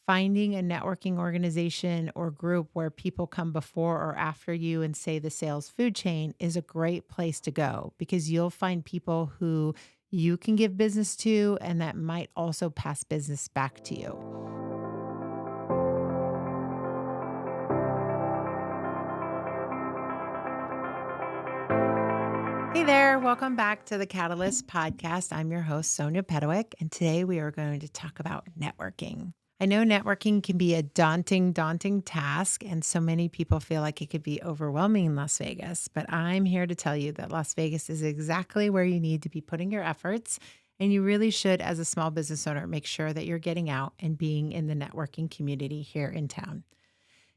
Finding a networking organization or group where people come before or after you and say the sales food chain is a great place to go because you'll find people who you can give business to and that might also pass business back to you. Hey there, welcome back to the Catalyst podcast. I'm your host, Sonia Pedowick, and today we are going to talk about networking. I know networking can be a daunting task, and so many people feel like it could be overwhelming in Las Vegas. But I'm here to tell you that Las Vegas is exactly where you need to be putting your efforts. And you really should, as a small business owner, make sure that you're getting out and being in the networking community here in town.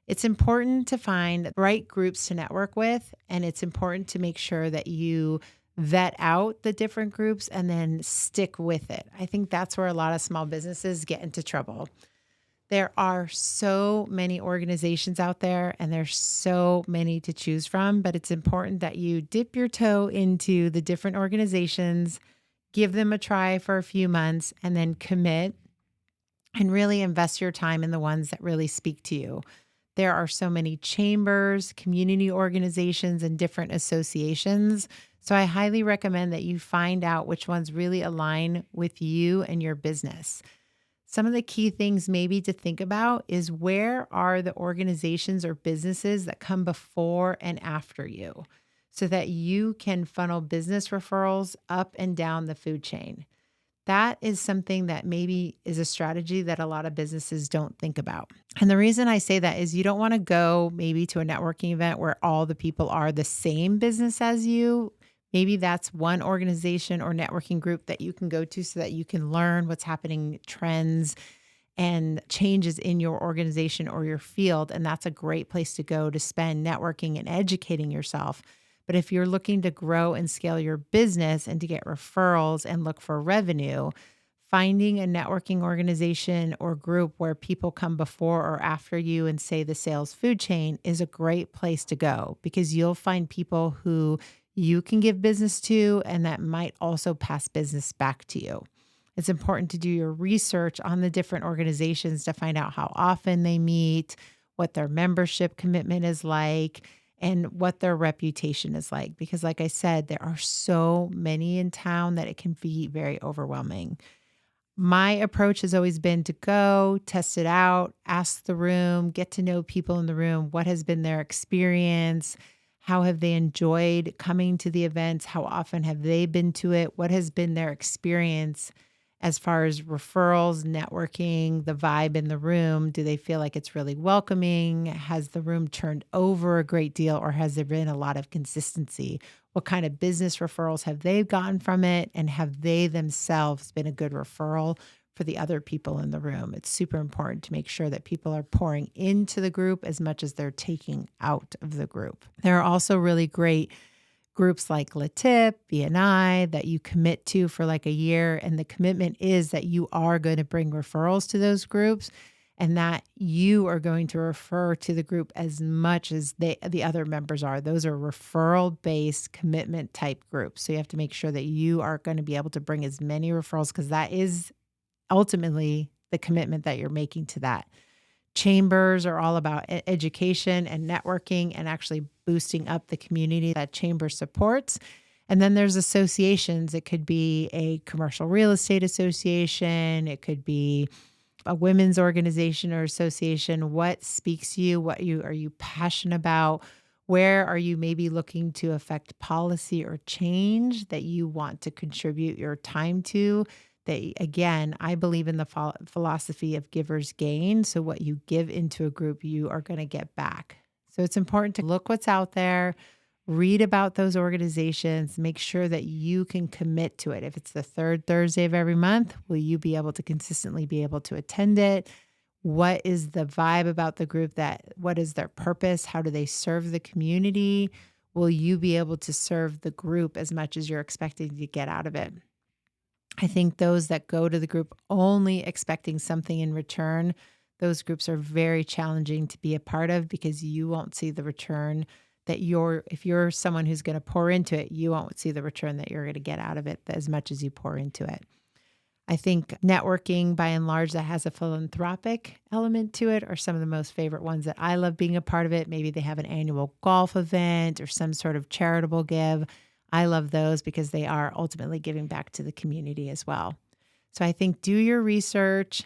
It's important to find the right groups to network with, and it's important to make sure that you vet out the different groups and then stick with it. I think that's where a lot of small businesses get into trouble. There are so many organizations out there and there's so many to choose from, but it's important that you dip your toe into the different organizations, give them a try for a few months, and then commit and really invest your time in the ones that really speak to you. There are so many chambers, community organizations, and different associations. So I highly recommend that you find out which ones really align with you and your business. Some of the key things maybe to think about is where are the organizations or businesses that come before and after you so that you can funnel business referrals up and down the food chain. That is something that maybe is a strategy that a lot of businesses don't think about. And the reason I say that is you don't want to go maybe to a networking event where all the people are the same business as you. Maybe that's one organization or networking group that you can go to so that you can learn what's happening, trends and changes in your organization or your field. And that's a great place to go to spend networking and educating yourself. But if you're looking to grow and scale your business and to get referrals and look for revenue, finding a networking organization or group where people come before or after you and say the sales food chain is a great place to go because you'll find people who you can give business to and that might also pass business back to you. It's important to do your research on the different organizations to find out how often they meet, what their membership commitment is like, and what their reputation is like. Because like I said, there are so many in town that it can be very overwhelming. My approach has always been to go, test it out, ask the room, get to know people in the room. What has been their experience? How have they enjoyed coming to the events? How often have they been to it? What has been their experience as far as referrals, networking, the vibe in the room? Do they feel like it's really welcoming? Has the room turned over a great deal or has there been a lot of consistency? What kind of business referrals have they gotten from it? And have they themselves been a good referral for the other people in the room? It's super important to make sure that people are pouring into the group as much as they're taking out of the group. There are also really great groups like LaTip, BNI that you commit to for like a year. And the commitment is that you are going to bring referrals to those groups and that you are going to refer to the group as much as the other members are. Those are referral-based commitment type groups. So you have to make sure that you are going to be able to bring as many referrals because that is ultimately the commitment that you're making to that. Chambers are all about education and networking and actually boosting up the community that chamber supports. And then there's associations. It could be a commercial real estate association. It could be a women's organization or association. What speaks to you? Are you passionate about? Where are you maybe looking to affect policy or change that you want to contribute your time to? That again, I believe in the philosophy of givers gain. So what you give into a group, you are going to get back. So it's important to look what's out there, read about those organizations, make sure that you can commit to it. If it's the third Thursday of every month, will you be able to consistently be able to attend it? What is the vibe about the group? What is their purpose? How do they serve the community? Will you be able to serve the group as much as you're expecting to get out of it? I think those that go to the group only expecting something in return, those groups are very challenging to be a part of because you won't see the return if you're someone who's going to pour into it, you won't see the return that you're going to get out of it as much as you pour into it. I think networking by and large that has a philanthropic element to it are some of the most favorite ones that I love being a part of it. Maybe they have an annual golf event or some sort of charitable give. I love those because they are ultimately giving back to the community as well. So I think do your research,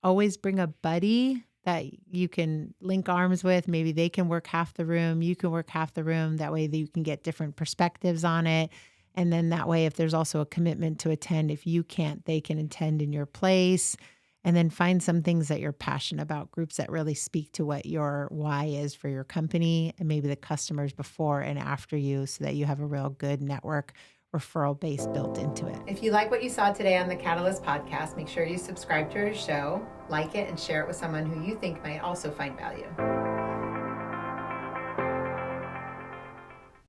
always bring a buddy that you can link arms with. Maybe they can work half the room, you can work half the room. That way that you can get different perspectives on it. And then that way, if there's also a commitment to attend, if you can't, they can attend in your place. And then find some things that you're passionate about, groups that really speak to what your why is for your company and maybe the customers before and after you so that you have a real good network referral base built into it. If you like what you saw today on the Catalyst podcast, make sure you subscribe to our show, like it, and share it with someone who you think might also find value.